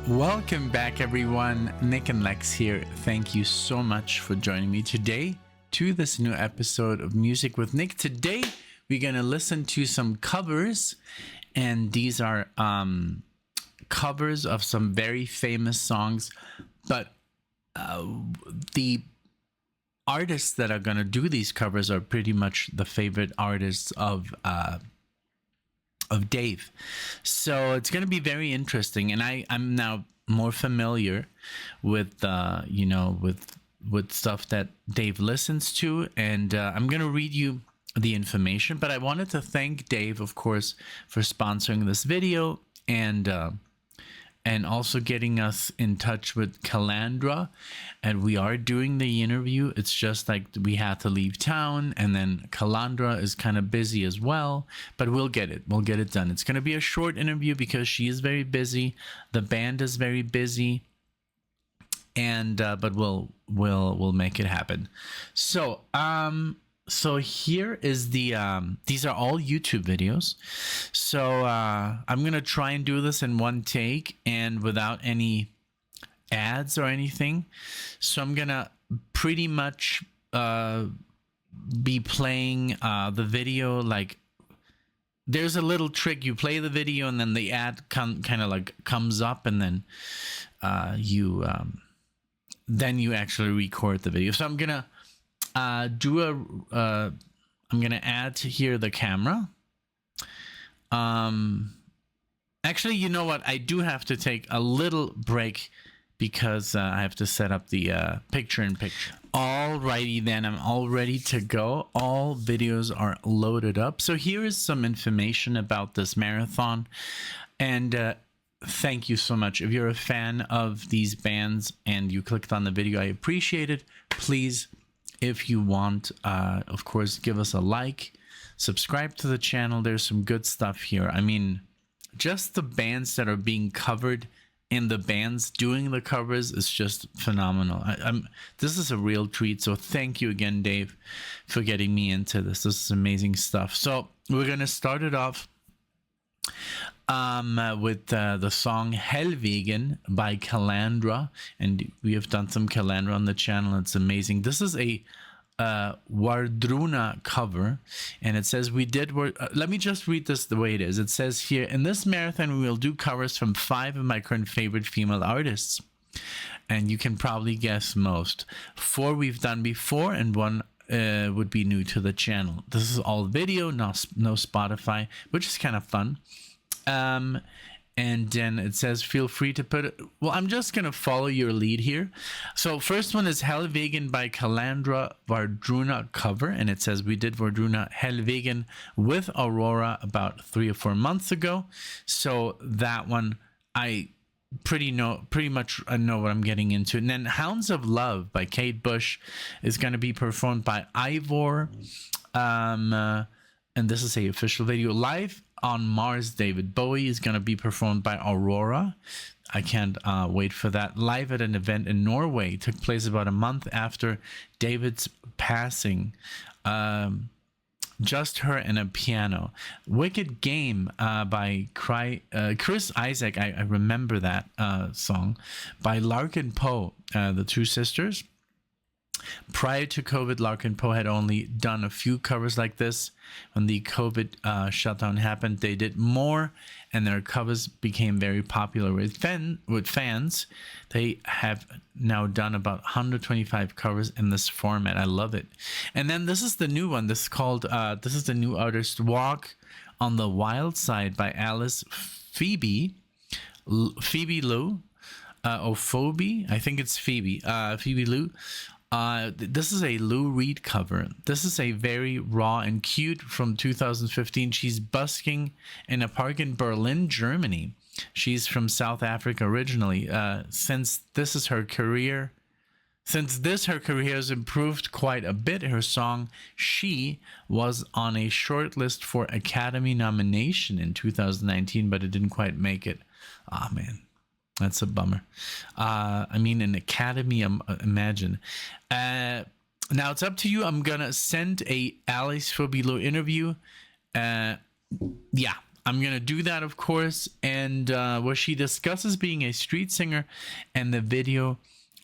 Welcome back, everyone. NicknLex here. Thank you so much for joining me today to this new episode of Music with Nick. Today, we're going to listen to some covers, and these are covers of some very famous songs, but the artists that are going to do these covers are pretty much the favorite artists of Dave. So it's going to be very interesting, and I'm now more familiar with with stuff that Dave listens to, and I'm going to read you the information. But I wanted to thank Dave, of course, for sponsoring this video, and also getting us in touch with Kalandra, and we are doing the interview. It's just like we had to leave town, and then Kalandra is kind of busy as well, but we'll get it done. It's going to be a short interview because she is very busy, the band is very busy, and but we'll make it happen. So here is the these are all YouTube videos. So I'm gonna try and do this in one take and without any ads or anything. So I'm gonna pretty much be playing the video. Like, there's a little trick: you play the video and then the ad kind of like comes up, and then you actually record the video. So I'm gonna I'm gonna add to here the camera. Actually, you know what, I do have to take a little break because I have to set up the picture-in-picture. Alrighty then, I'm all ready to go. All videos are loaded up. So here is some information about this marathon, and thank you so much. If you're a fan of these bands and you clicked on the video, I appreciate it. Please, if you want, of course, give us a like, subscribe to the channel. There's some good stuff here. I mean, just the bands that are being covered and the bands doing the covers is just phenomenal. This is a real treat. So thank you again, Dave, for getting me into this. This is amazing stuff. So we're going to start it off with the song Helvegen by Kalandra, and we have done some Kalandra on the channel. It's amazing. This is a Wardruna cover, and it says let me just read this the way it is. It says here, in this marathon we will do covers from 5 of my current favorite female artists, and you can probably guess most. 4 we've done before, and 1 would be new to the channel. This is all video, no Spotify, which is kind of fun. And then it says, feel free to put it. Well, I'm just going to follow your lead here. So first one is Helvegen by Kalandra, Wardruna cover. And it says we did Wardruna Helvegen with Aurora about 3 or 4 months ago. So that one, I pretty much know what I'm getting into. And then Hounds of Love by Kate Bush is going to be performed by EIVOR. And this is a official video. Live on Mars, David Bowie is going to be performed by Aurora. I can't wait for that. Live at an event in Norway. Took place about a month after David's passing. Just her and a piano. Wicked Game by Chris Isaac. I remember that song. By Larkin Poe, the two sisters. Prior to COVID, Larkin Poe had only done a few covers like this. When the COVID shutdown happened, they did more, and their covers became very popular with fans. They have now done about 125 covers in this format. I love it. And then this is the new one. This is called this is the new artist, Walk on the Wild Side by Alice Phoebe Lou, or Phoebe. I think it's Phoebe. Phoebe Lou. This is a Lou Reed cover. This is a very raw and cute from 2015. She's busking in a park in Berlin, Germany. She's from South Africa originally. Since her career has improved quite a bit. Her song She was on a short list for Academy nomination in 2019, but it didn't quite make it. Ah, man. That's a bummer. I mean, an Academy, imagine. Now it's up to you. I'm going to send a Alice Phobilo interview. Yeah, I'm gonna do that, of course, and where she discusses being a street singer, and the video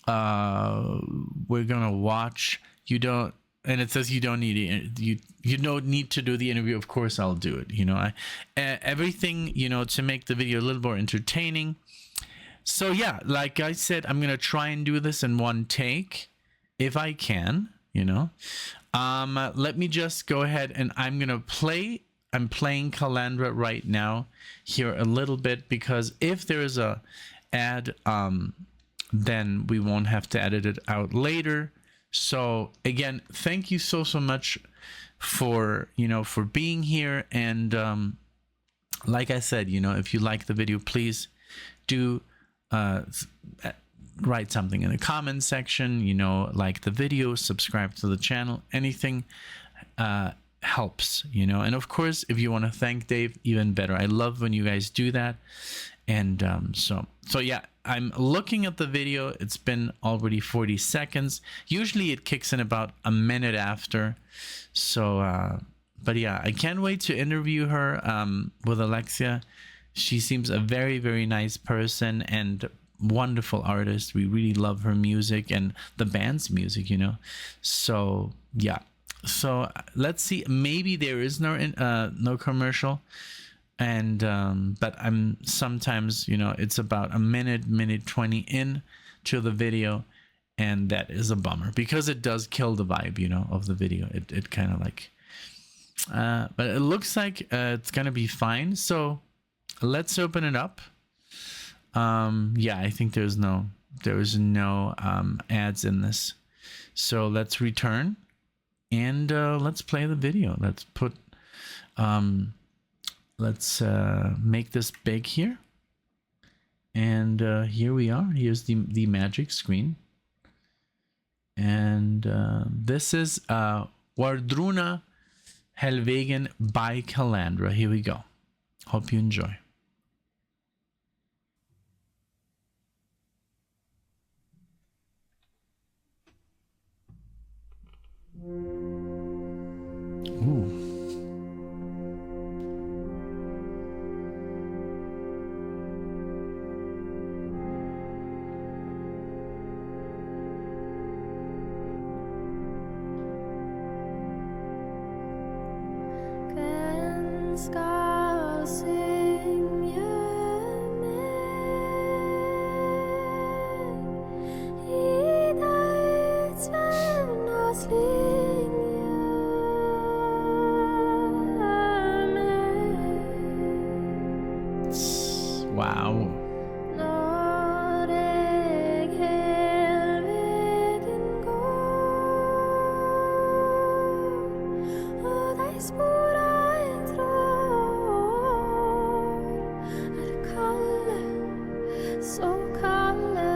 we're gonna watch. You don't, and it says you don't need it. You don't need to do the interview. Of course, I'll do it. You know, everything, you know, to make the video a little more entertaining. So yeah, like I said, I'm gonna try and do this in one take if I can. You know, let me just go ahead and I'm playing Kalandra right now here a little bit, because if there is a ad, then we won't have to edit it out later. So again, thank you so much for, you know, for being here. And like I said, you know, if you like the video, please do write something in the comment section, you know, like the video, subscribe to the channel, anything helps, you know. And of course, if you want to thank Dave, even better. I love when you guys do that. And so yeah, I'm looking at the video. It's been already 40 seconds. Usually it kicks in about a minute after. So but yeah, I can't wait to interview her with Alexia. She seems a very, very nice person and wonderful artist. We really love her music and the band's music, you know. So yeah, so let's see. Maybe there is no commercial, and but I'm sometimes, you know, it's about a minute 20 in to the video, and that is a bummer because it does kill the vibe, you know, of the video. It kind of like but it looks like it's gonna be fine. So let's open it up. Yeah, I think there is no ads in this. So let's return and let's play the video. Let's put let's make this big here. And here we are. Here's the magic screen. And this is Wardruna Helvegen by Kalandra. Here we go. Hope you enjoy. Ooh. Skal synge med i døds venners linje med. Wow. Når jeg Helvegen går, og de spora jeg trår kalde, så kalde.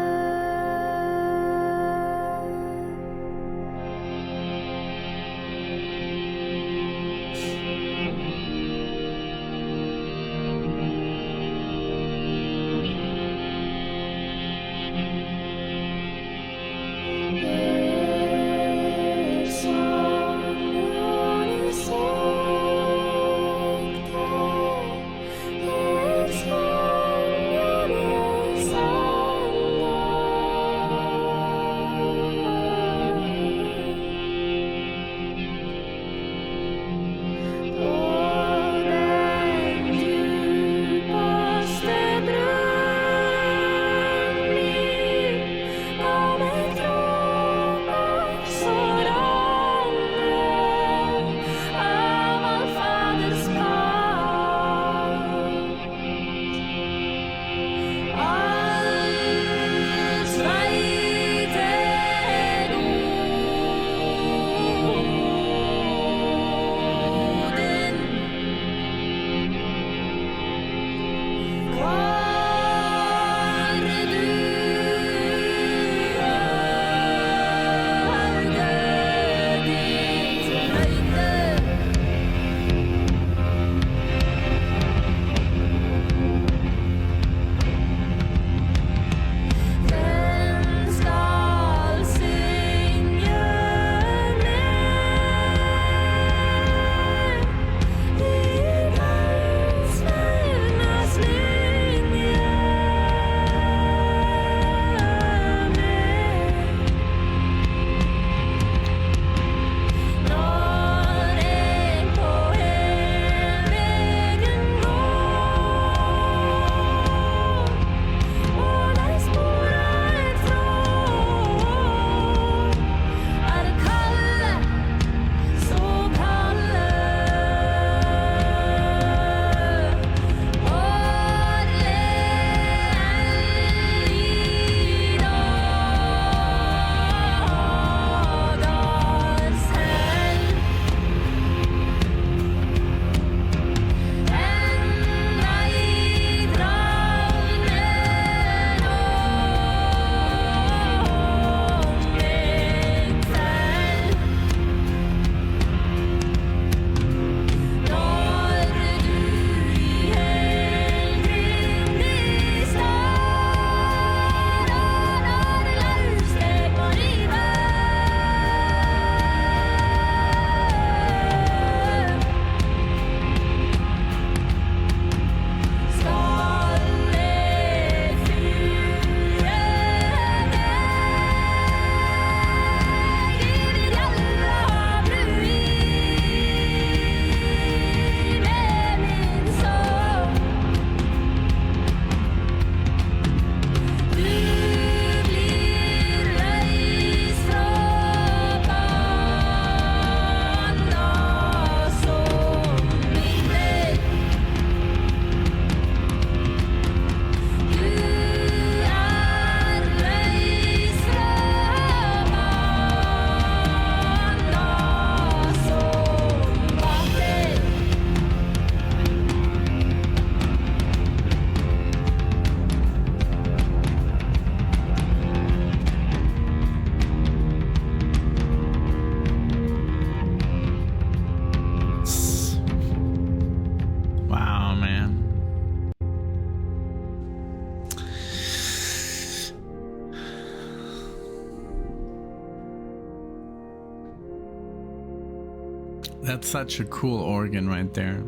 That's such a cool organ right there.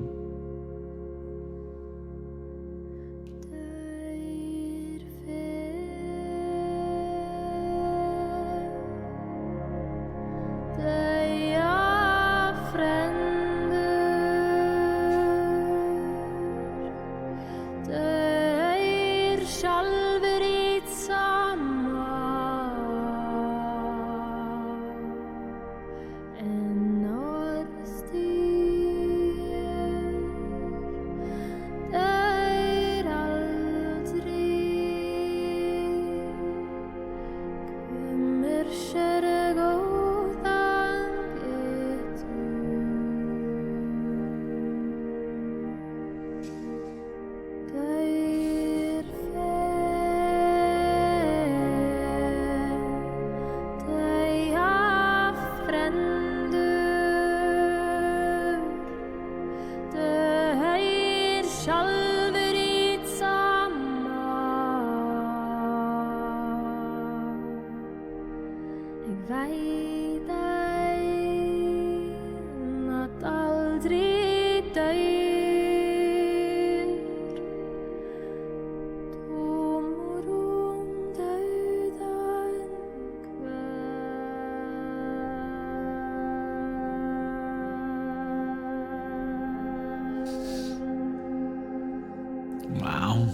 Wow.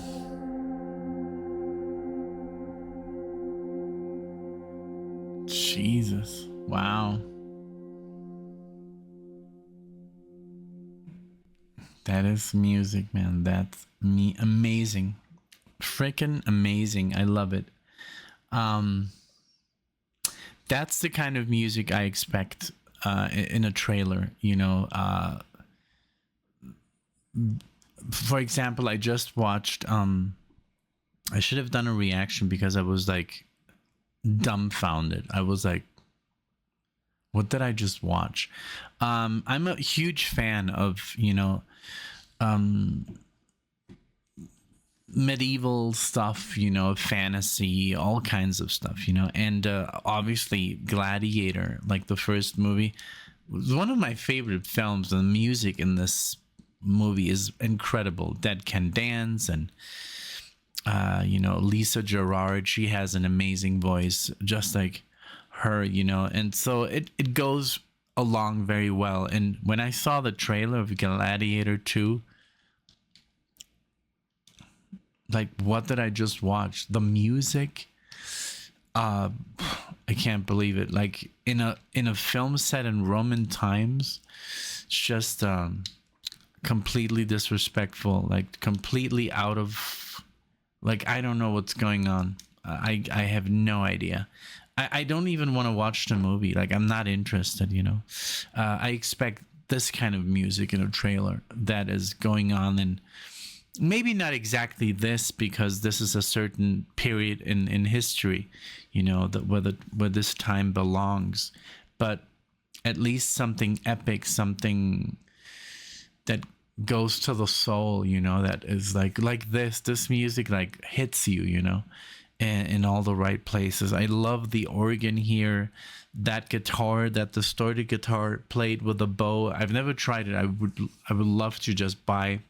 Jesus. Wow. That is music, man. That's amazing. Freaking amazing. I love it. That's the kind of music I expect in a trailer, you know. For example, I just watched I should have done a reaction because I was like dumbfounded. I was like, what did I just watch? I'm a huge fan of, you know, medieval stuff, you know, fantasy, all kinds of stuff, you know, and obviously Gladiator, like the first movie, was one of my favorite films. The music in this movie is incredible. Dead Can Dance, and you know, Lisa Gerrard, she has an amazing voice just like her, you know, and so it goes along very well. And when I saw the trailer of Gladiator 2, like, what did I just watch? The music, I can't believe it. Like in a film set in Roman times, it's just completely disrespectful, like completely out of, like, I don't know what's going on. I have no idea. I don't even want to watch the movie. Like, I'm not interested, you know. I expect this kind of music in a trailer that is going on, and maybe not exactly this, because this is a certain period in history, you know, that where this time belongs, but at least something epic, something that goes to the soul, you know, that is like this music like hits you, you know, in all the right places. I love the organ here, that guitar, that distorted guitar played with a bow. I've never tried it. I would love to just buy,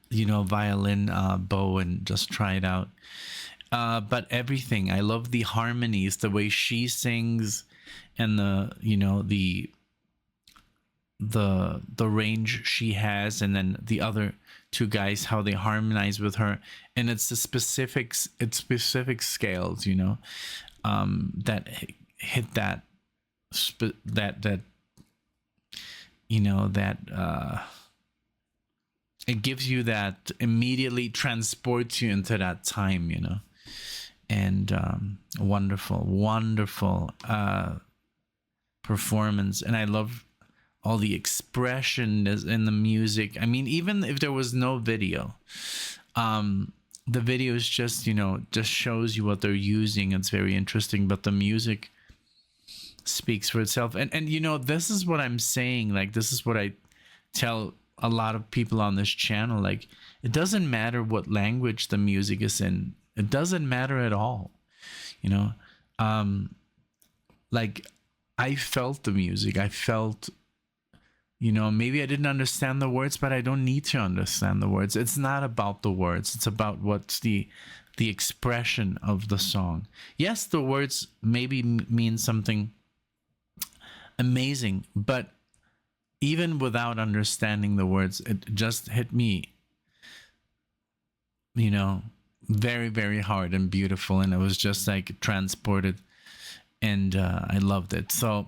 you know, violin bow and just try it out. But everything, I love the harmonies, the way she sings, and the, you know, the range she has, and then the other two guys, how they harmonize with her. And it's the specific scales, you know, that hit that you know, that it gives you that, immediately transports you into that time, you know. And wonderful performance. And I love all the expression in the music. I mean, even if there was no video, the video is just, you know, just shows you what they're using. It's very interesting, but the music speaks for itself. And you know, this is what I'm saying. Like, this is what I tell a lot of people on this channel. Like, it doesn't matter what language the music is in. It doesn't matter at all, you know. Like, I felt the music. I felt You know, maybe I didn't understand the words, but I don't need to understand the words. It's not about the words. It's about what's the expression of the song. Yes, the words maybe mean something amazing, but even without understanding the words, it just hit me, you know, very, very hard and beautiful. And it was just like transported, and I loved it. So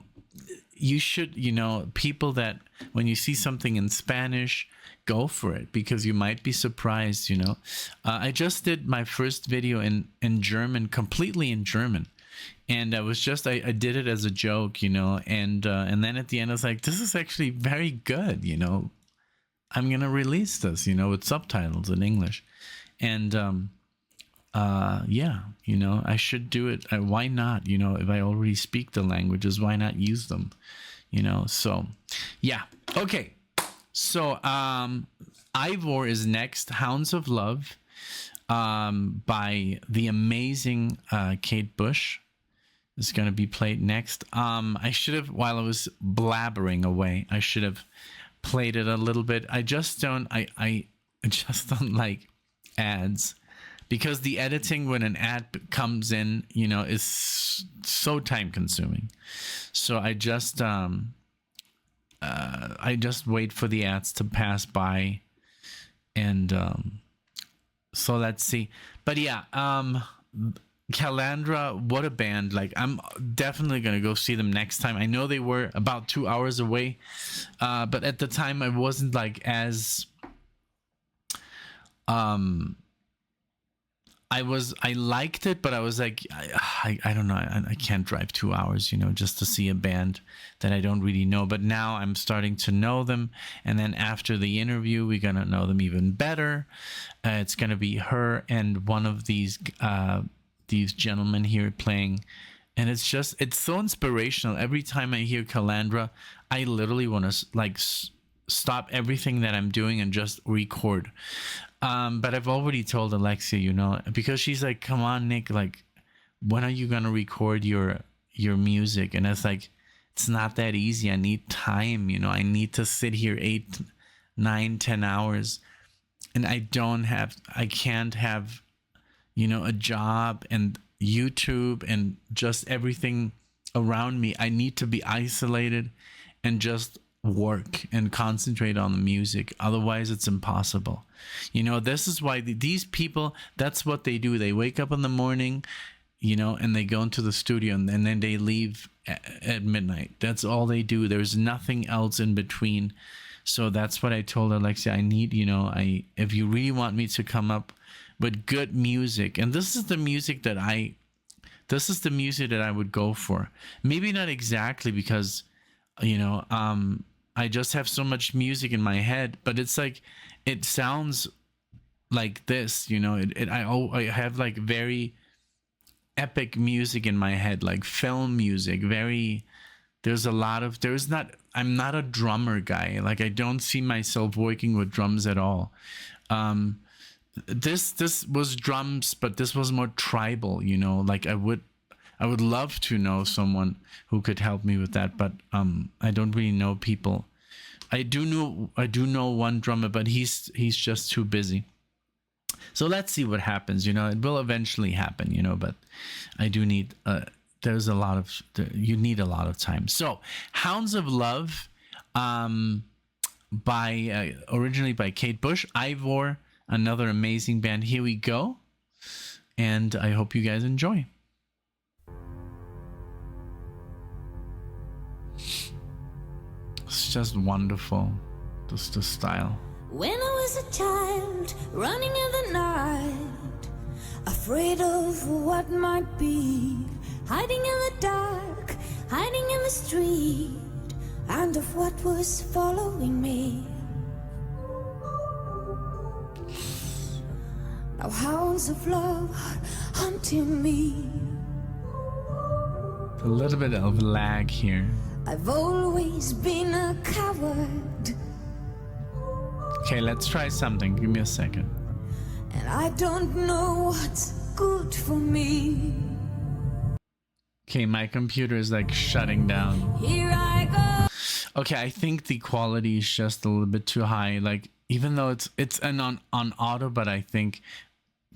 you should, you know, people that when you see something in Spanish, go for it, because you might be surprised, you know. I just did my first video in German, completely in German. And I was just, I did it as a joke, you know, and then at the end I was like, this is actually very good, you know. I'm going to release this, you know, with subtitles in English. And yeah, you know, I should do it. Why not? You know, if I already speak the languages, why not use them? You know, so yeah. Okay. So EIVOR is next. Hounds of Love by the amazing Kate Bush is going to be played next. I should have, while I was blabbering away, I should have played it a little bit. I just don't like ads, because the editing when an ad comes in, you know, is so time consuming. So I just wait for the ads to pass by, and so let's see. But yeah, Kalandra, what a band. Like, I'm definitely gonna go see them next time. I know they were about 2 hours away, but at the time I wasn't like as I liked it, but I was like, I don't know, I can't drive 2 hours, you know, just to see a band that I don't really know. But now I'm starting to know them, and then after the interview, we're gonna know them even better. It's gonna be her and one of these gentlemen here playing, and it's so inspirational. Every time I hear Kalandra, I literally want to like stop everything that I'm doing and just record. But I've already told Alexia, you know, because she's like, come on, Nick, like, when are you gonna record your music? And it's like, it's not that easy. I need time, you know. I need to sit here 8, 9, 10 hours, and I can't have, you know, a job and YouTube and just everything around me. I need to be isolated and just work and concentrate on the music. Otherwise, it's impossible. You know, this is why these people, that's what they do. They wake up in the morning, you know, and they go into the studio, and then they leave at midnight. That's all they do. There's nothing else in between. So that's what I told Alexia. I need, you know, if you really want me to come up with good music, and this is the music that I would go for. Maybe not exactly, because, you know, I just have so much music in my head, but it's like, it sounds like this, you know. I have like very epic music in my head, like film music. I'm not a drummer guy. Like, I don't see myself working with drums at all. This was drums, but this was more tribal, you know. Like, I would love to know someone who could help me with that, but I don't really know people. I do know one drummer, but he's just too busy. So let's see what happens, you know. It will eventually happen, you know, but I do need you need a lot of time. So Hounds of Love, originally by Kate Bush. EIVOR, another amazing band. Here we go, and I hope you guys enjoy. It's just wonderful, just the style. When I was a child, running in the night, afraid of what might be, hiding in the dark, hiding in the street, and of what was following me. Now hounds of love hunting me. A little bit of lag here. I've always been a coward. Okay, let's try something. Give me a second. And I don't know what's good for me. Okay, my computer is like shutting down. Here I go. Okay, I think the quality is just a little bit too high. Like, even though it's an on auto, but I think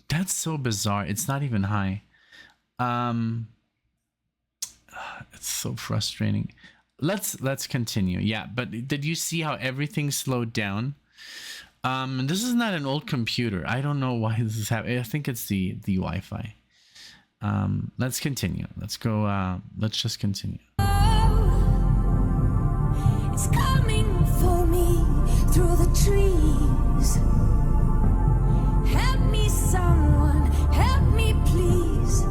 that's so bizarre. It's not even high. It's so frustrating. Let's continue. Yeah, but did you see how everything slowed down? This is not an old computer. I don't know why this is happening. I think it's the Wi-Fi. Let's continue. Let's go. Let's just continue. It's coming for me through the trees. Help me, someone, help me, please.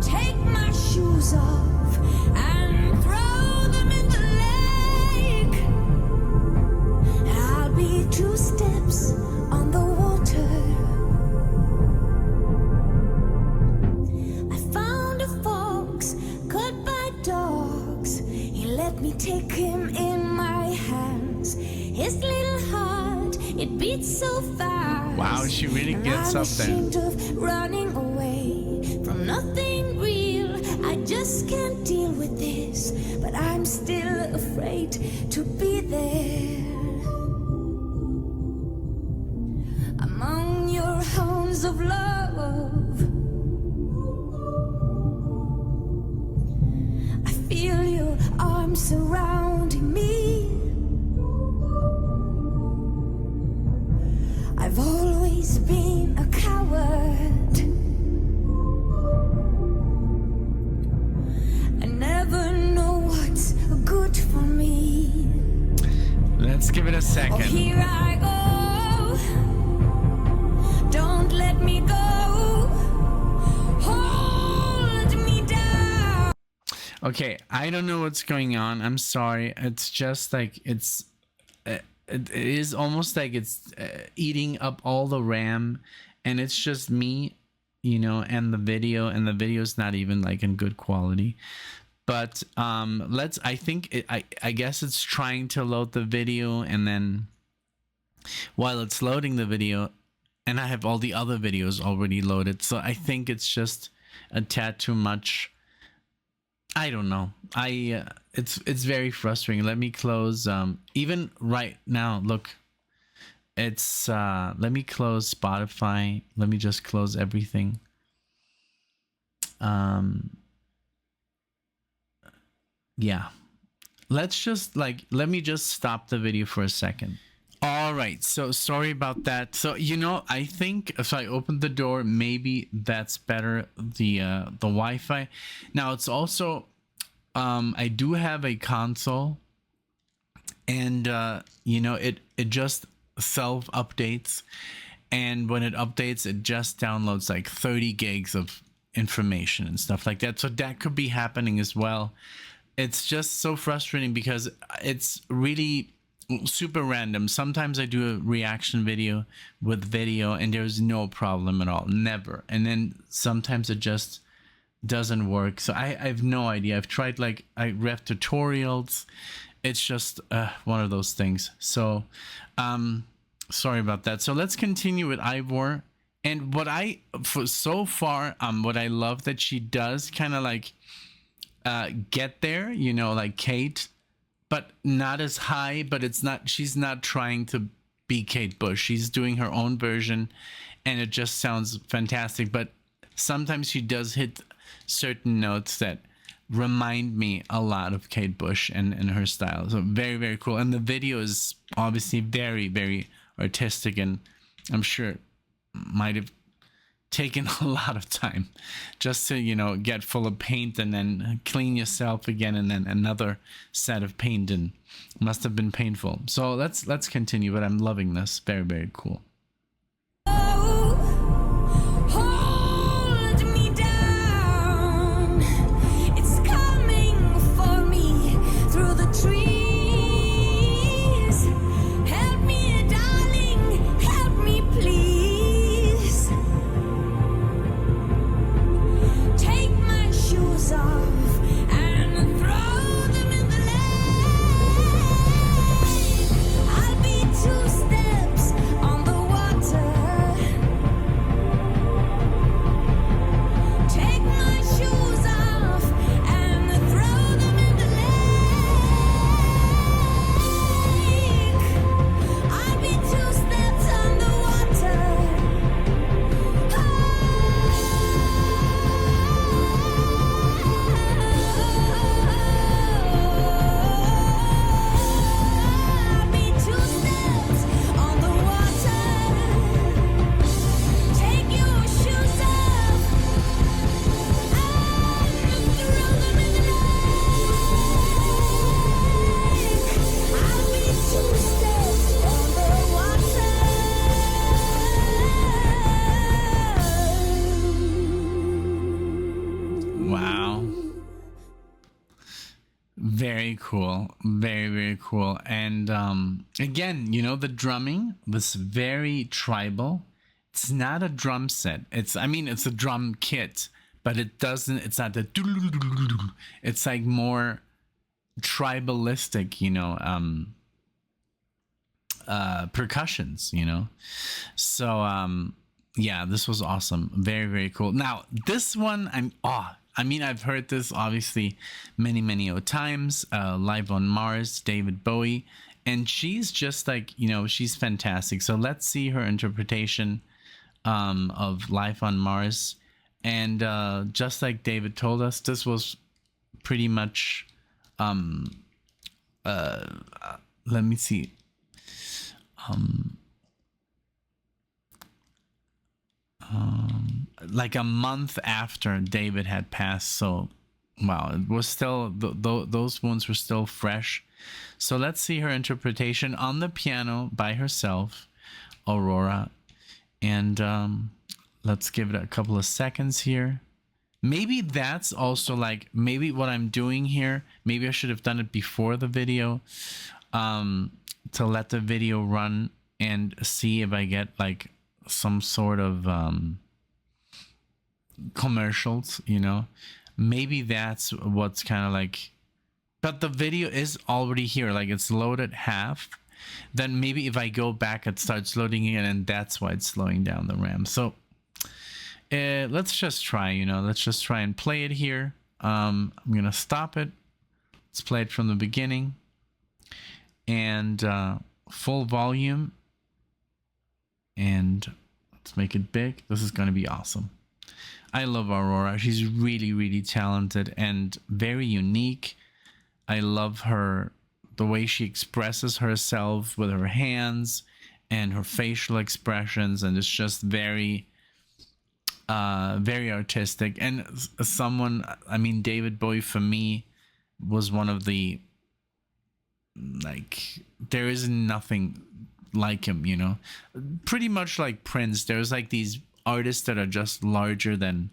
Take my shoes off and throw them in the lake. I'll be 2 steps on the water. I found a fox cut by dogs. He let me take him in my hands. His little heart, it beats so fast. Wow, she really gets up there. I'm ashamed of running away from nothing real. I just can't deal with this, but I'm still afraid to be there. Among your hounds of love, I feel your arms surrounding me. I've always been a coward. I never know what's good for me. Let's give it a second. Oh, here I go. Don't let me go. Hold me down. Okay, I don't know what's going on. I'm sorry. It's just like it is almost like it's eating up all the RAM, and it's just me, you know, and the video is not even like in good quality. But I guess it's trying to load the video, and then while it's loading the video, and I have all the other videos already loaded, so I think it's just a tad too much. I don't know. It's very frustrating. Let me close. Even right now, look, it's let me close Spotify. Let me just close everything. Yeah, let me just stop the video for a second. All right, so sorry about that. So, you know, I think if I open the door, maybe that's better, the Wi-Fi. Now, it's also, I do have a console, and, you know, it just self-updates, and when it updates, it just downloads like 30 gigs of information and stuff like that. So that could be happening as well. It's just so frustrating because it's really super random. Sometimes I do a reaction video with video and there's no problem at all, never. And then sometimes it just doesn't work. So I have no idea. I've tried, like, I read tutorials. It's just one of those things. So sorry about that. So let's continue with EIVOR. And what I love that she does kind of like get there, you know, like Kate, but not as high. But she's not trying to be Kate Bush. She's doing her own version, and it just sounds fantastic. But sometimes she does hit certain notes that remind me a lot of Kate Bush and her style. So very, very cool. And the video is obviously very, very artistic, and I'm sure it might have taken a lot of time just to, you know, get full of paint and then clean yourself again, and then another set of paint, and must have been painful. So let's continue, but I'm loving this. Very, very cool. Hold me down. It's coming for me through the trees. Help me, darling. Help me, please. Take my shoes off and throw them in the lake. I'll be 2 steps on the cool. Very, very cool. And again, you know, the drumming was very tribal. It's not a drum set. It's a drum kit, but it's not the, it's like more tribalistic, you know, percussions, you know. So yeah, this was awesome. Very, very cool. Now this one, I've heard this obviously many times. Live on Mars, David Bowie, and she's just like, you know, she's fantastic. So let's see her interpretation of Life on Mars. And just like David told us, this was pretty much let me see. Like a month after David had passed. So wow, it was still those wounds were still fresh. So let's see her interpretation on the piano by herself, Aurora. And let's give it a couple of seconds here. Maybe that's also like, maybe what I'm doing here, maybe I should have done it before the video, to let the video run and see if I get like some sort of commercials, you know. Maybe that's what's kind of like, but the video is already here, like it's loaded half. Then maybe if I go back, it starts loading again, and that's why it's slowing down the RAM. So let's just try, you know, let's just try and play it here. I'm gonna stop it. Let's play it from the beginning, and full volume, and let's make it big. This is gonna be awesome. I love Aurora. She's really talented and very unique. I love her, the way she expresses herself with her hands and her facial expressions, and it's just very artistic. And someone, I mean, David Bowie for me was one of the, like, there is nothing like him, you know. Pretty much like Prince, there's like these artists that are just larger than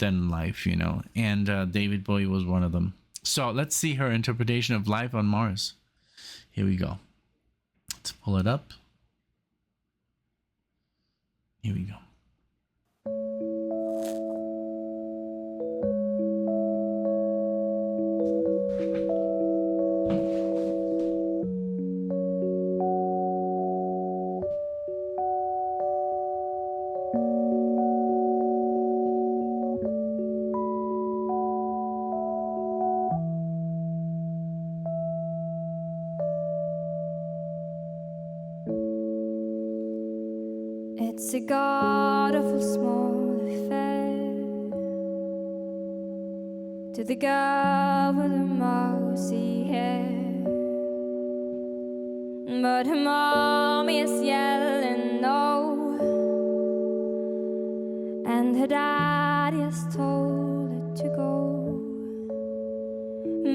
life, you know, and David Bowie was one of them. So let's see her interpretation of Life on Mars. Here we go. Let's pull it up. Here we go. It's a god awful small affair to the girl with the mousy hair, but her mommy is yelling no, and her daddy has told her to go,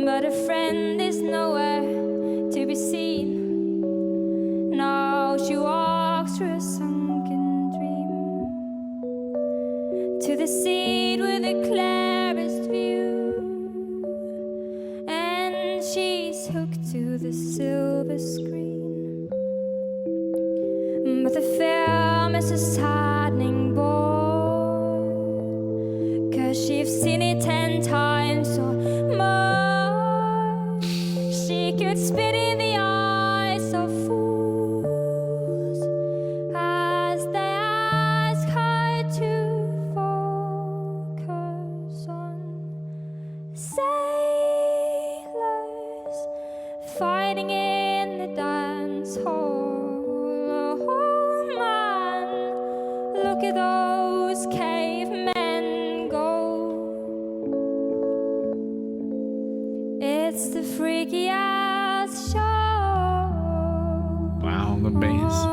but her friend is nowhere to be seen. Now she walks through a sunken dream to the seat with the clearest view, and she's hooked to the silver screen. But the film is a saddening bore, 'cause she's seen it 10 times or more. She could spit in the eyes of fools as they ask her to focus on sailors fighting in the dance hall. Oh man, look at those cavemen go. It's the freaky ass show. Wow, the bass.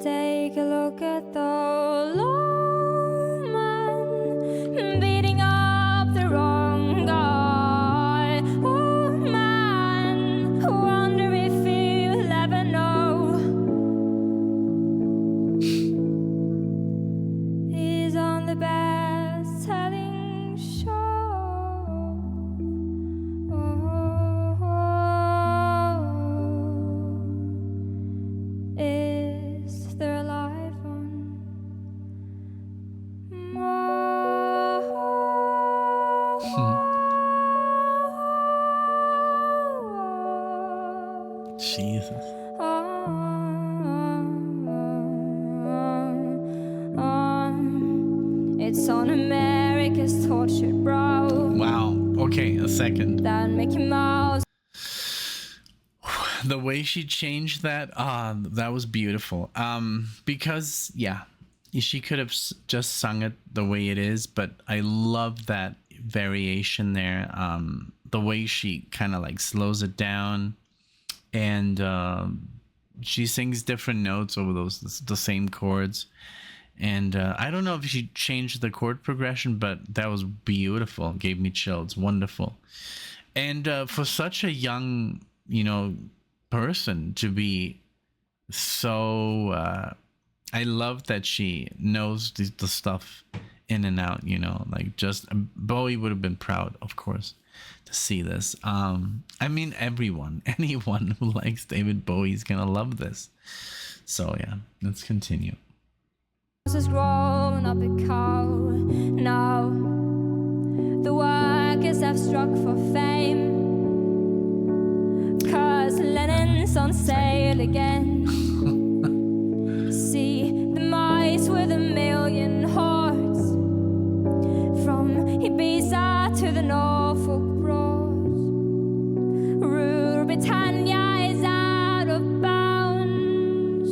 Take a look at the lawman beating up the wrong guy. Oh man, wonder if you'll ever know. He's on the best-selling show. Jesus. It's on America's tortured brow. Wow. Okay, a second. That Mickey Mouse. The way she changed that, that was beautiful. Because yeah, she could have just sung it the way it is, but I love that variation there. The way she kind of like slows it down, and she sings different notes over the same chords. And I don't know if she changed the chord progression, but that was beautiful. Gave me chills. Wonderful. And for such a young, person to be so... I love that she knows the stuff in and out, like just... Bowie would have been proud, of course, to see this. I mean, anyone who likes David Bowie is going to love this. So yeah, let's continue. Is growing up a cow. Now the workers have struck for fame, 'cause Lenin's on sale again. See the mice with a million hordes, from Ibiza to the Norfolk Broads. Rule Britannia is out of bounds.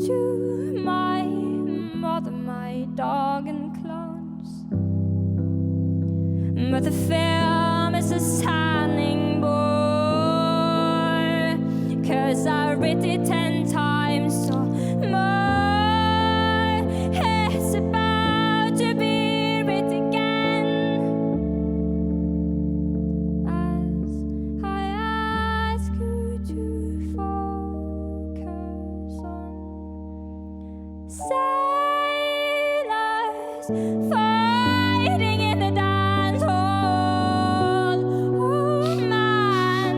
To my mother, my dog and clones. But the film is a standing bore, 'cause I read it 10 times or more. It's about to be writ again, as I ask you to focus on sailors fighting in the dance hall. Oh man,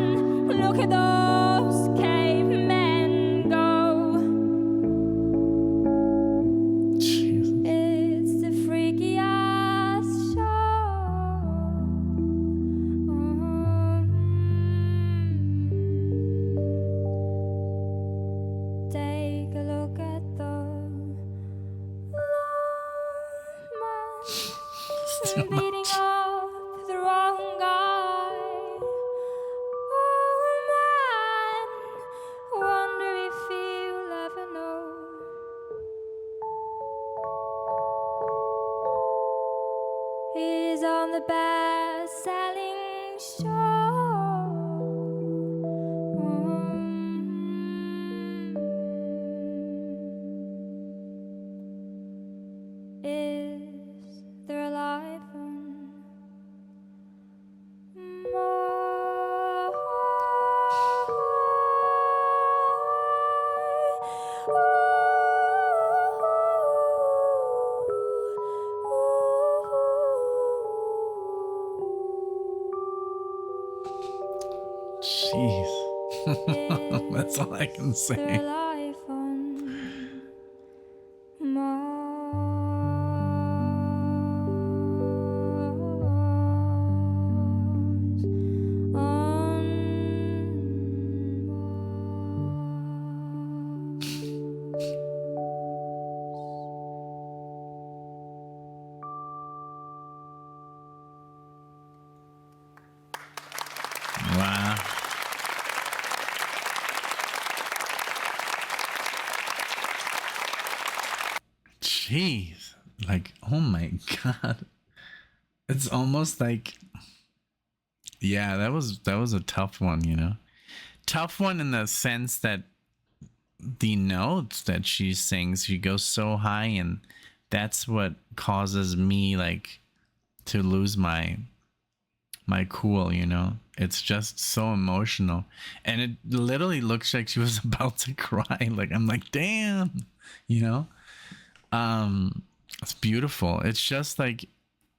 look at those cavemen go. Jesus. It's the freakiest show. Take a look at the Too beating much. up the wrong guy. Oh man, wonder if he'll ever know. He's on the best-selling show. Is there a life on Jeez. That's all I can Is there a say. life on Mars? On Wow. Jeez. Like, oh my God. It's almost like, yeah, that was a tough one, Tough one in the sense that the notes that she sings, she goes so high, and that's what causes me like to lose my cool. It's just so emotional, and it literally looks like she was about to cry. Like, I'm like, damn, it's beautiful. It's just like,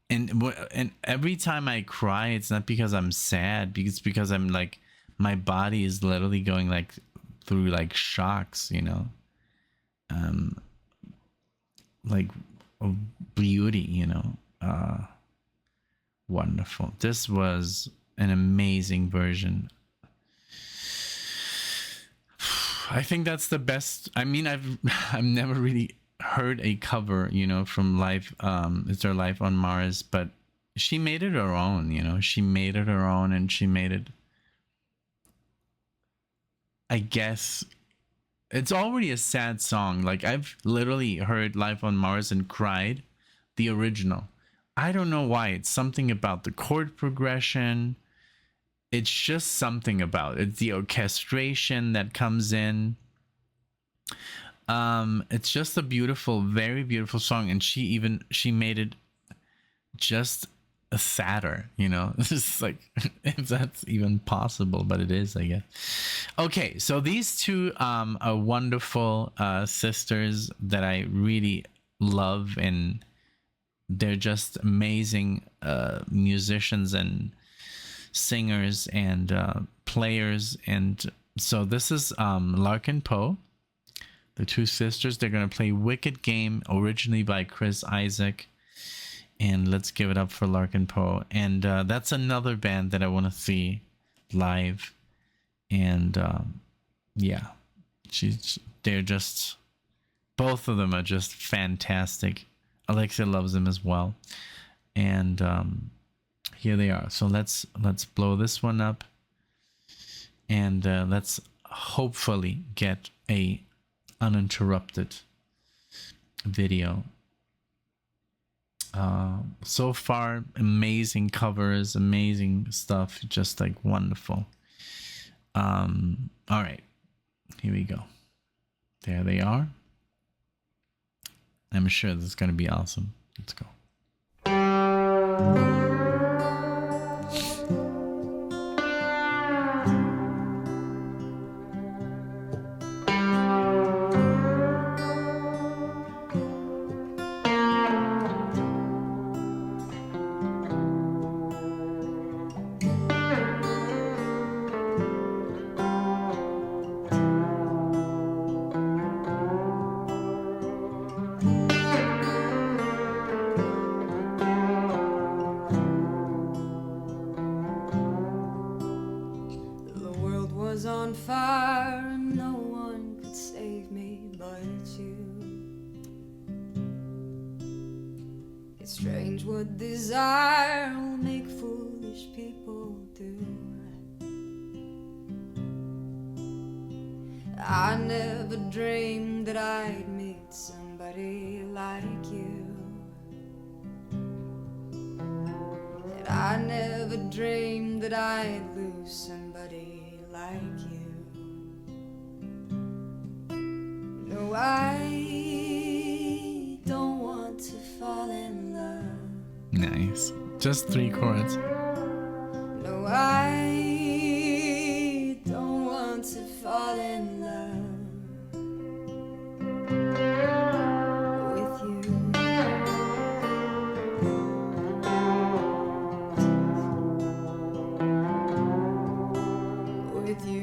and every time I cry, it's not because I'm sad, because I'm like, my body is literally going like through like shocks, like of beauty, wonderful. This was an amazing version. I think that's the best. I mean, I've never really heard a cover, you know, from Life. Is There Life on Mars? But she made it her own. You know, she made it her own, and she made it. I guess it's already a sad song. Like, I've literally heard Life on Mars and cried. The original. I don't know why. It's something about the chord progression. It's just something about it. It's the orchestration that comes in. It's just a beautiful, very beautiful song, and she made it just a sadder, you know. It's just like, if that's even possible, but it is, I guess. Okay, so these two are wonderful sisters that I really love, and they're just amazing musicians and singers and players. And so this is Larkin Poe, the two sisters. They're going to play Wicked Game, originally by Chris Isaak. And let's give it up for Larkin Poe. And that's another band that I want to see live. And yeah, they're just, both of them are just fantastic. Alexia loves them as well. And here they are. So let's blow this one up, and let's hopefully get a uninterrupted video. So far, amazing covers, amazing stuff, just like wonderful. All right, here we go. There they are. I'm sure this is going to be awesome. Let's go. Nice. Just 3 chords. No, I don't want to fall in love with you. With you.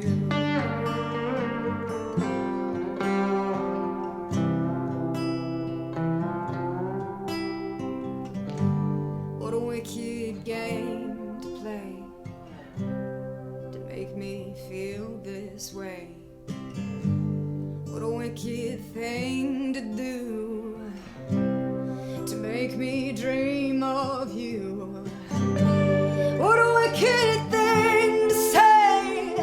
Way. What a wicked thing to do, to make me dream of you. What a wicked thing to say,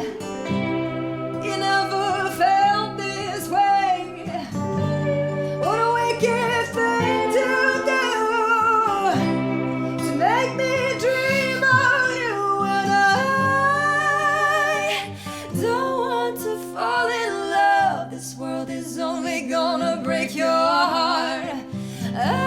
you never felt this way. What a wicked thing to do, to make me dream of you. And I don't fall in love. This world is only gonna break your heart. I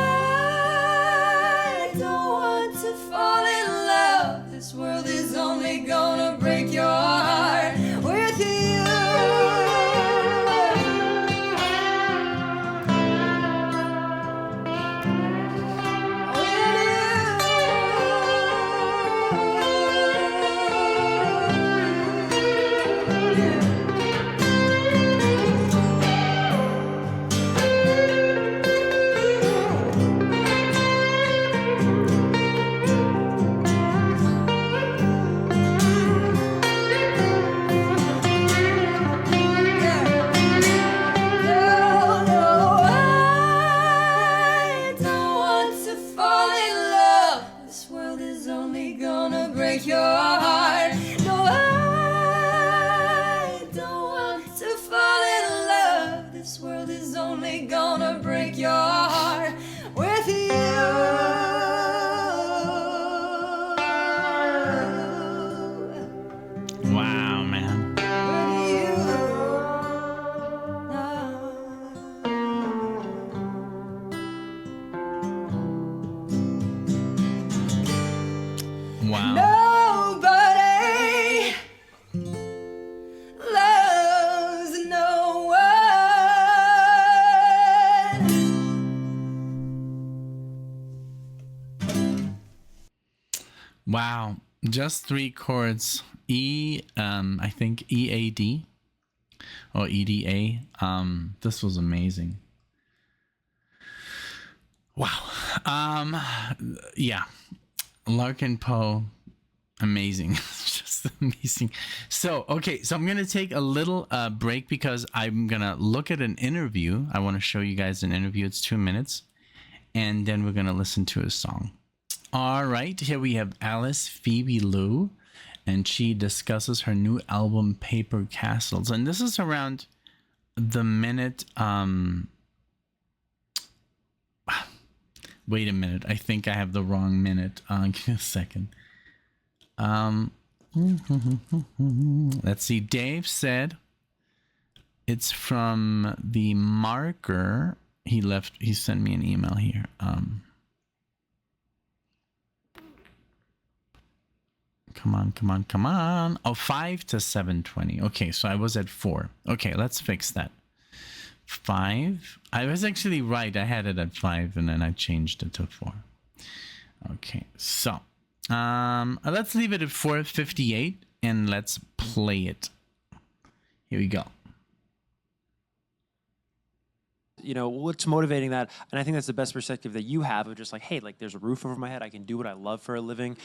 Wow. Just 3 chords. I think EAD or EDA. This was amazing. Wow. Yeah. Larkin Poe, amazing. It's just amazing. So, okay, so I'm going to take a little break because I'm going to look at an interview. I want to show you guys an interview. It's 2 minutes. And then we're going to listen to a song. All right, here we have Alice Phoebe Lou, and she discusses her new album, Paper Castles. And this is around the minute... Wait a minute. I think I have the wrong minute. Give me a second. Let's see. Dave said it's from the marker. He sent me an email here. Come on. Oh, 5 to 7:20. Okay, so I was at 4. Okay, let's fix that. 5. I was actually right. I had it at 5 and then I changed it to 4. Okay, so let's leave it at 4:58 and let's play it. Here we go. You know, what's motivating that? And I think that's the best perspective that you have of just like, hey, like there's a roof over my head. I can do what I love for a living.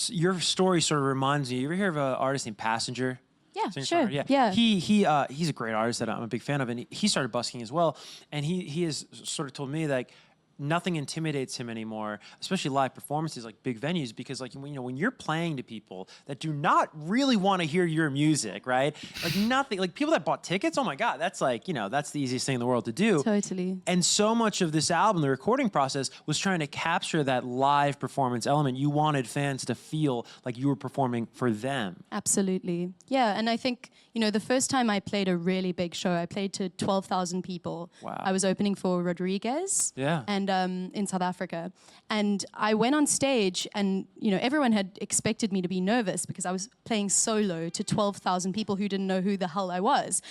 Your story sort of reminds me, you ever hear of an artist named Passenger? Yeah, sure. Yeah. He's a great artist that I'm a big fan of, and he started busking as well. And he has sort of told me like nothing intimidates him anymore, especially live performances like big venues, because like when you're playing to people that do not really want to hear your music, right? Like nothing, like people that bought tickets, oh my God, that's like, that's the easiest thing in the world to do. Totally. And so much of this album, the recording process, was trying to capture that live performance element. You wanted fans to feel like you were performing for them. Absolutely. Yeah, and I think, the first time I played a really big show, I played to 12,000 people. Wow. I was opening for Rodriguez. Yeah. And in South Africa. And I went on stage and, everyone had expected me to be nervous because I was playing solo to 12,000 people who didn't know who the hell I was.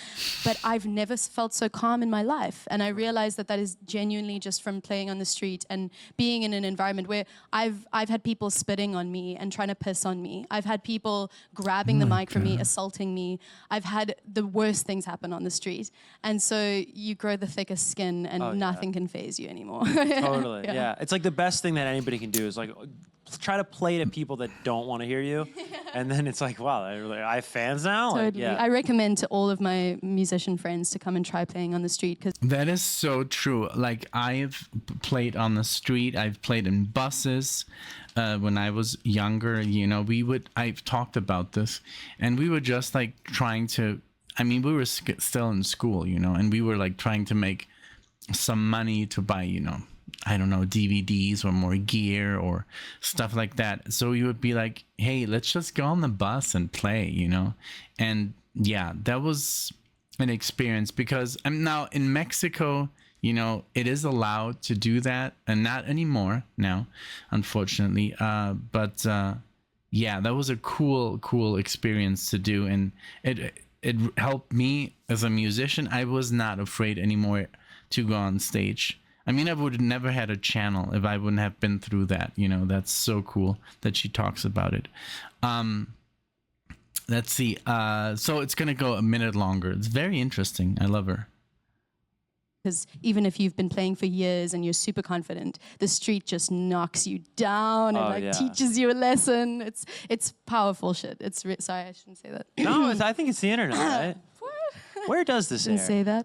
But I've never felt so calm in my life. And I realized that is genuinely just from playing on the street and being in an environment where I've had people spitting on me and trying to piss on me. I've had people grabbing the mic from me, assaulting me. I've had the worst things happen on the street. And so you grow the thickest skin and nothing can faze you anymore. Totally, yeah. It's like the best thing that anybody can do is like try to play to people that don't want to hear you. And then it's like, wow, I have fans now? Totally. Like, yeah. I recommend to all of my musician friends to come and try playing on the street. That is so true. Like I've played on the street. I've played in buses. When I was younger, I've talked about this, and we were just like trying to, we were still in school, and we were like trying to make some money to buy, I don't know, DVDs or more gear or stuff like that. So you would be like, hey, let's just go on the bus and play, And yeah, that was an experience because I'm now in Mexico, it is allowed to do that and not anymore now, unfortunately. But yeah, that was a cool experience to do. And it helped me as a musician. I was not afraid anymore to go on stage. I would have never had a channel if I wouldn't have been through that. That's so cool that she talks about it. Let's see. So it's going to go a minute longer. It's very interesting. I love her. Because even if you've been playing for years and you're super confident, the street just knocks you down and teaches you a lesson. It's powerful shit. Sorry, I shouldn't say that. No, I think it's the internet, right? Where does this air? Didn't say that.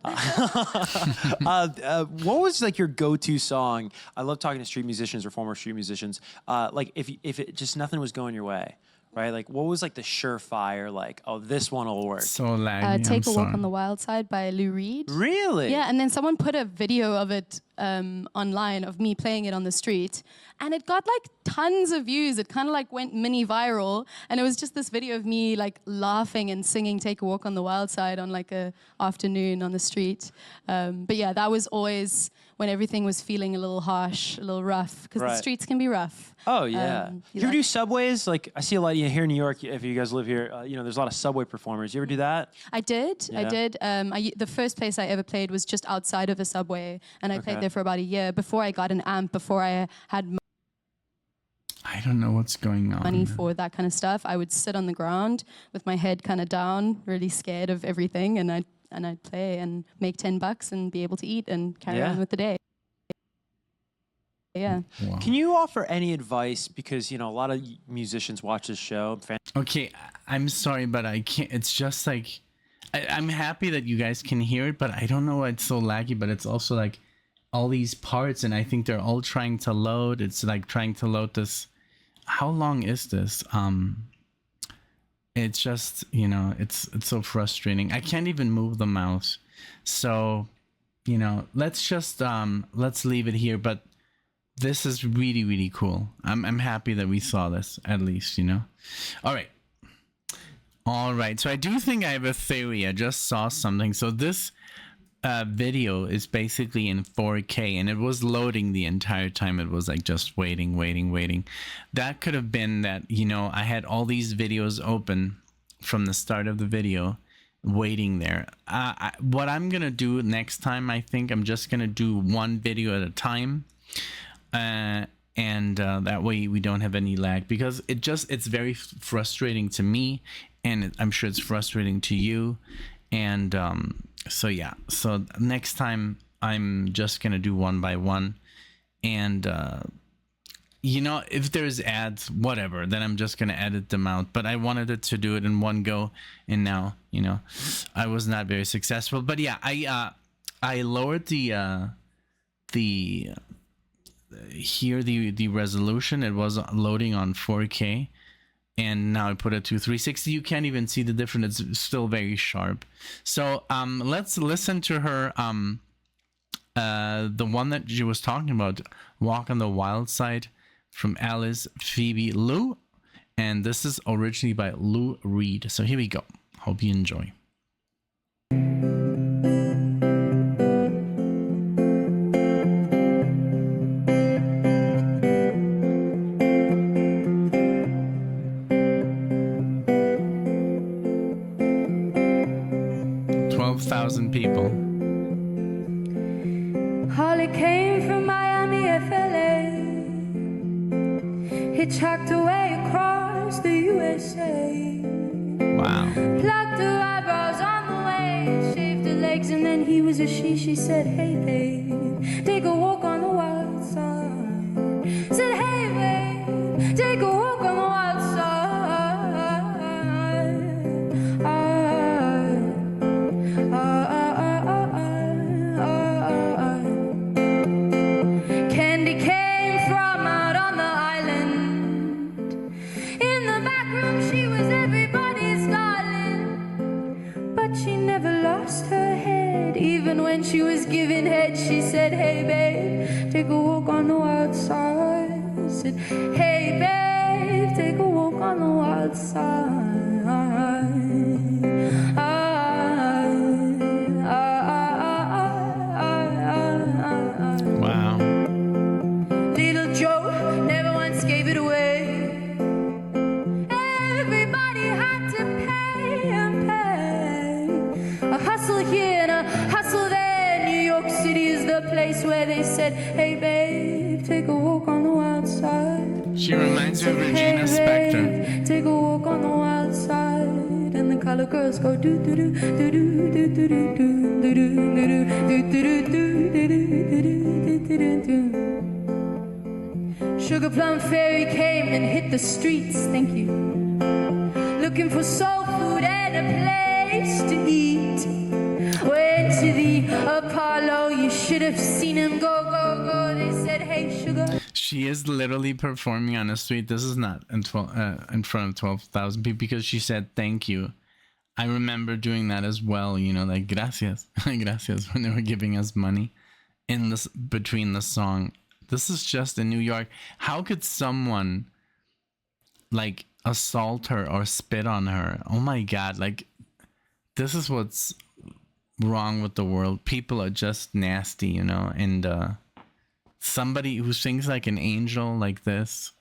What was like your go-to song? I love talking to street musicians or former street musicians. Like if it just nothing was going your way, right? Like what was like the surefire? Like this one will work. So laggy. Take a Walk on the Wild Side by Lou Reed. Really? Yeah, and then someone put a video of it online of me playing it on the street, and it got like tons of views. It kind of like went mini viral, and it was just this video of me like laughing and singing Take a Walk on the Wild Side on like a afternoon on the street. But yeah, that was always when everything was feeling a little harsh, a little rough, because the streets can be rough. Oh yeah. You ever do subways? Like I see a lot here in New York. If you guys live here, there's a lot of subway performers. You ever do that? I did. Yeah. I did. The first place I ever played was just outside of a subway, and I played there for about a year before I got an amp. Before I had. I don't know what's going on. money for that kind of stuff, I would sit on the ground with my head kind of down, really scared of everything, and I'd play and make $10 and be able to eat and carry on with the day. Yeah. Wow. Can you offer any advice? Because, a lot of musicians watch this show. Okay, I'm sorry, but I can't. It's just like, I'm happy that you guys can hear it, but I don't know why it's so laggy, but it's also like all these parts, and I think they're all trying to load. It's like trying to load this. How long is this? It's just, it's so frustrating. I can't even move the mouse. So, let's just, let's leave it here, but this is really, really cool. I'm happy that we saw this, at least, All right. So I do think I have a theory. I just saw something. So this video is basically in 4K, and it was loading the entire time. It was like just waiting. That could have been that, I had all these videos open from the start of the video waiting there. What I'm going to do next time, I think I'm just going to do one video at a time. And that way we don't have any lag, because it's very frustrating to me, and I'm sure it's frustrating to you. And so next time I'm just gonna do one by one, and if there's ads, whatever, then I'm just gonna edit them out. But I wanted it to do it in one go, and now I was not very successful. But yeah, I lowered the resolution. It was loading on 4K, and now I put it to 360. You can't even see the difference. It's still very sharp. So let's listen to her, the one that she was talking about, Walk on the Wild Side, from Alice, Phoebe, Lou, and this is originally by Lou Reed. So here we go. Hope you enjoy. 12,000 people. Holly came from Miami, FLA. Hitchhiked away across the USA. Wow. Plucked her eyebrows on the way, shaved her legs, and then he was a she. She said, hey babe, take a walk on the wild side. Said, hey babe, take a walk on the wild side. Candy came from out on the island. In the back room she was everybody's darling, but she never lost her head. Even when she was giving head, she said, hey babe, take a walk on the wild side. Said, hey babe, take a walk on the wild side. Wow. Little Joe never once gave it away. Everybody had to pay and pay. A hustle here and a hustle there. New York City is the place where they said, hey babe, take a walk on the wild side. She reminds me of Regina Spektor. Take a walk on the wild side, and the color girls go do do do do do do do do do do do do do do do do do. Sugar Plum Fairy came and hit the streets, thank you, looking for soul food and a place to eat. Went to the Apollo, you should have seen him go, go, go. They said, hey, sugar. She is literally performing on a street. This is not in front of 12,000 people, because she said thank you. I remember doing that as well, like gracias, gracias, when they were giving us money in this between the song. This is just in New York. How could someone like assault her or spit on her? Oh my God, like this is what's wrong with the world. People are just nasty, and somebody who sings like an angel like this,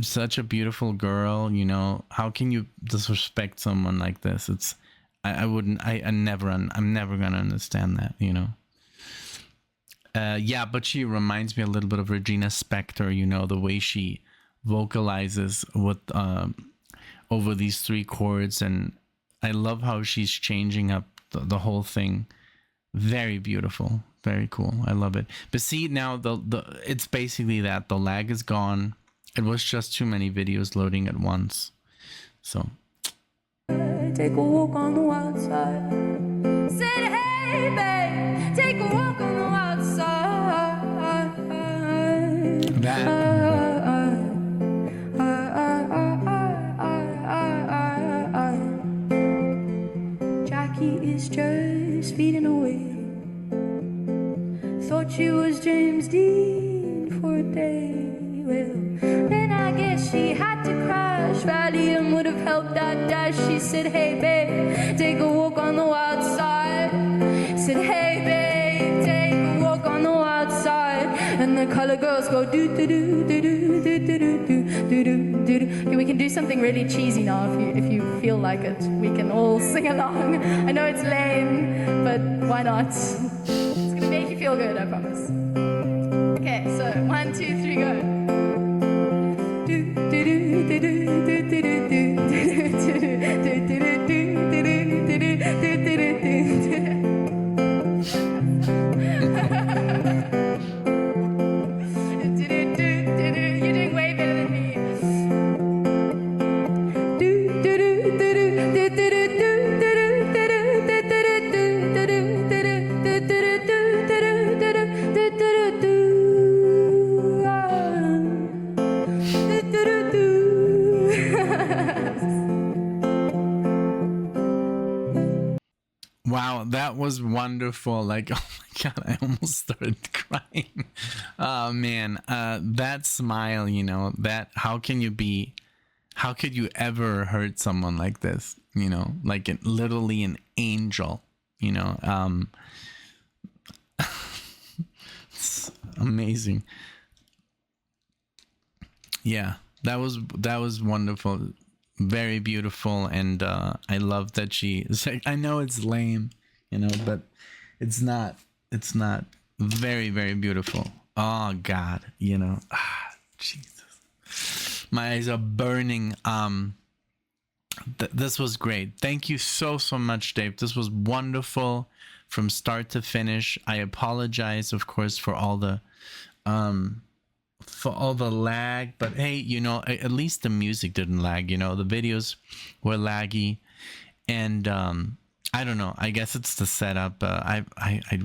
such a beautiful girl, how can you disrespect someone like this? I'm never gonna understand that, yeah, but she reminds me a little bit of Regina Spektor, the way she vocalizes with over these 3 chords, and I love how she's changing up the whole thing. Very beautiful, very cool. I love it. But see, now it's basically that the lag is gone. It was just too many videos loading at once. So take a walk on the wild side. Said, hey, babe, take a walk on the wild side. that Jackie is just feeding away. Thought she was James Dean for a day. Well, then I guess she had to crash. Valium would have helped that dash. She said, hey, babe, take a walk on the wild side. Said, hey, babe, take a walk on the wild side. And the color girls go do-do-do-do-do-do-do-do-do-do-do. Okay, we can do something really cheesy now if you feel like it. We can all sing along. I know it's lame, but why not? It's gonna make you feel good, I promise. Okay, so 1, 2, 3, go. You're doing way better than me. Wow, that was wonderful. Like, oh my God, I almost started crying. Oh man, that smile, you know, that how could you ever hurt someone like this? You know, like literally an angel, you know. It's amazing. Yeah, that was wonderful. Very beautiful, and I love that it's like, I know it's lame, you know, but it's not very, very beautiful. Oh God, you know, Jesus, my eyes are burning. This was great. Thank you so much, Dave. This was wonderful from start to finish. I apologize, of course, for all the lag, but hey, you know, at least the music didn't lag. You know, the videos were laggy, and I don't know, I guess it's the setup. I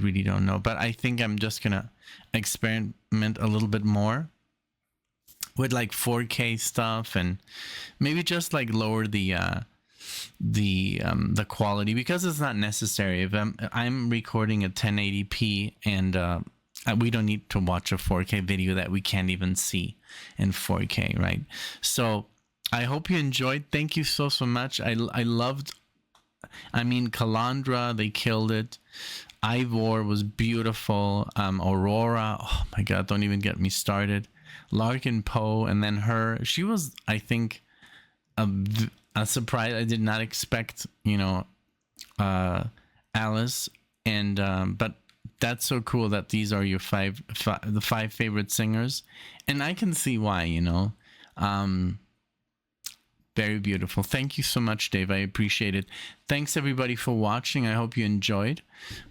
really don't know, but I think I'm just gonna experiment a little bit more with like 4K stuff, and maybe just like lower the quality, because it's not necessary. If I'm recording at 1080p, and we don't need to watch a 4K video that we can't even see in 4K, right? So I hope you enjoyed. Thank you so much. I loved, I mean, Kalandra, they killed it. EIVOR was beautiful. Aurora, oh my God, don't even get me started. Larkin Poe, and then her. She was, I think, a surprise. I did not expect, you know, Alice, and but that's so cool that these are your the five favorite singers, and I can see why, you know. Very beautiful. Thank you so much, Dave. I appreciate it. Thanks everybody for watching. I hope you enjoyed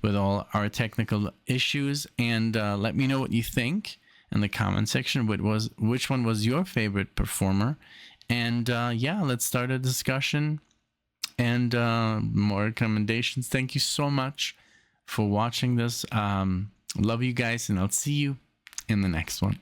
with all our technical issues, and let me know what you think in the comment section. Which one was your favorite performer? And yeah, let's start a discussion and more recommendations. Thank you so much for watching this. Love you guys, and I'll see you in the next one.